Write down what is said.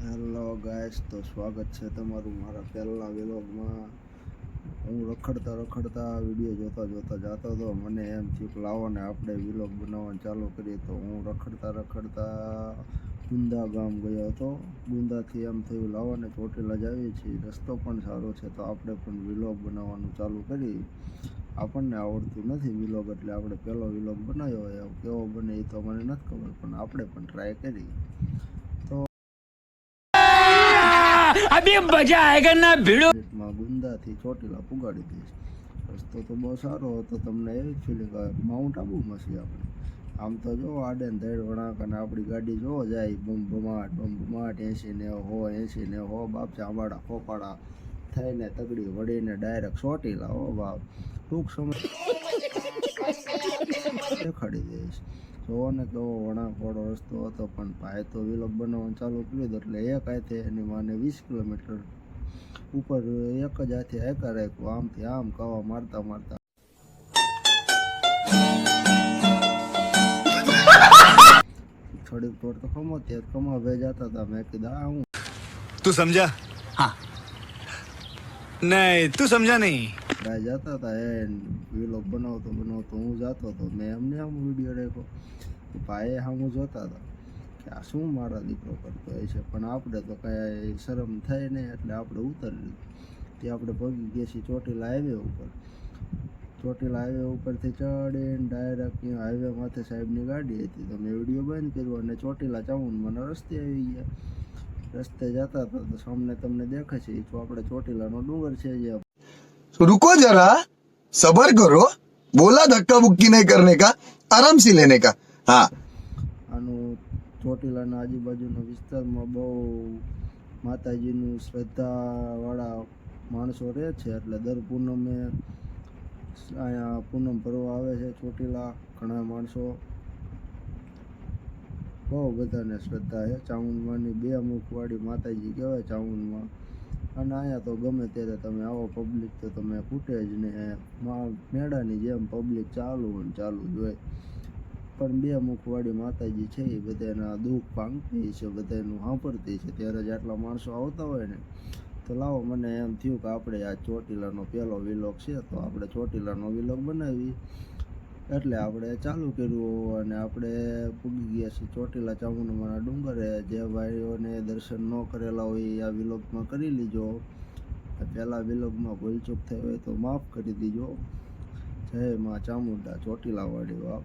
Hello guys, તો સ્વાગત છે તમારું મારા પહેલા વ્લોગમાં. હું રખડતા વિડીયો જોતા જતો હતો. મને એમ થયું કે લાવો ને આપણે વ્લોગ બનાવવાનું ચાલુ કરીએ. તો હું રખડતા ગુંદા ગામ ગયો હતો. ગુંદાથી એમ થયું લાવો ને ચોટીલા જ આવીએ છીએ, રસ્તો પણ સારો છે, તો આપણે પણ વ્લોગ બનાવવાનું ચાલુ કરી. આપણને આવડતું નથી વ્લોગ, એટલે આપણે પહેલો વ્લોગ બનાવ્યો. કેવો બને એ તો મને નથી ખબર, પણ આપણે પણ ટ્રાય કરી. અભી મજા આયેગા ના ભીડો. ગુંદાથી ચોટીલા પુગાડી દઈશ. રસ્તો તો બહુ સારો હતો. તમને એવી ફિલિંગ આવે માઉન્ટ આબુમાં છીએ આપણે. આમ તો જો આડે ને ધડ વળાંક, અને આપણી ગાડી જોવો જાય બમ બમાટ 80 ને 100 બાપ ચાંબાડા ખોપાડા થઈને તગડી વળીને ડાયરેક્ટ ચોટીલા. હો બાપ, ટૂંક સમય દેખાડી દઈશ. જોવો ને કેવો વળાંકવાળો રસ્તો હતો, પણ ભાઈ તો વ્લોગ બનાવવાનું ચાલુ કર્યું એટલે એક હાથે એની માને 20 કિલોમીટર ઉપર એક જ હાથે હાંકા રાખ્યું, આમથી આમ કાવા મારતા થોડીક થોડ તો ખમો ત્યાં કમા ભે જતા હતા. મેં કીધું હું તું સમજા? હા નહીં, તું સમજા નહીં. ભાઈ જતા હતા એ વ્લોગ બનાવતો હું જતો હતો. મેં એમને આમ વિડીયો રાખ્યો. ભાઈ હું જોતા હતા કે આ શું મારા દીકરો કરતો હોય છે, પણ આપણે તો કાંઈ શરમ થાય નહીં એટલે આપણે ઉતરી તે આપણે પગી ગયા છીએ ચોટીલા હાઈવે ઉપર. ચોટીલા હાઈવે ઉપરથી ચડીને ડાયરેક્ટ હાઈવે માથે સાહેબની ગાડી હતી, તો મેં વિડીયો બંધ કર્યો અને ચોટીલા ચામુંડમાના રસ્તે આવી ગયા. રસ્તે જતા હતા તો સામને તમને દેખાય છે તો આપણે ચોટીલાનો ડુંગર છે. જે रुको जरा, सबर करो, बोला धक्का बुक्की नहीं करने का, आराम से लेने का. हाँ, આનું ચોટીલાના આજુબાજુના વિસ્તારમાં બહુ માતાજીનું શ્રદ્ધાવાળા માણસો રહે છે, એટલે દર પૂનમે અહીંયા પૂનમ ભરવા આવે છે ચોટીલા ઘણા માણસો. બહુ બધાને શ્રદ્ધા છે. ચામુંડમાની 2 મુખવાળી માતાજી કહેવાય ચામુંડમાં. અને અહીંયા તો ગમે ત્યારે તમે આવો પબ્લિક તો તમે ખૂટે જ ને. મેળાની જેમ પબ્લિક ચાલુ જ હોય. પણ 2 મુખવાળી માતાજી છે એ બધાના દુઃખ ભાંગતી છે, બધાનું સાંભળતી છે. ત્યારે જ આટલા માણસો આવતા હોય ને, તો લાવો મને એમ થયું કે આપણે આ ચોટીલાનો પહેલો વ્લોગ છે, તો આપણે ચોટીલાનો વ્લોગ બનાવી. એટલે આપણે ચાલુ કર્યું અને આપણે પૂગી ગયા છીએ ચોટીલા ચામુંડમાના ડુંગરે. જે ભાઈઓને દર્શન ન કરેલા હોય આ વ્લોગમાં કરી લીજો. પહેલા વ્લોગમાં ભૂલચૂક થઈ હોય તો માફ કરી દીજો. જય માં ચામુંડા ચોટીલાવાળી બાપ.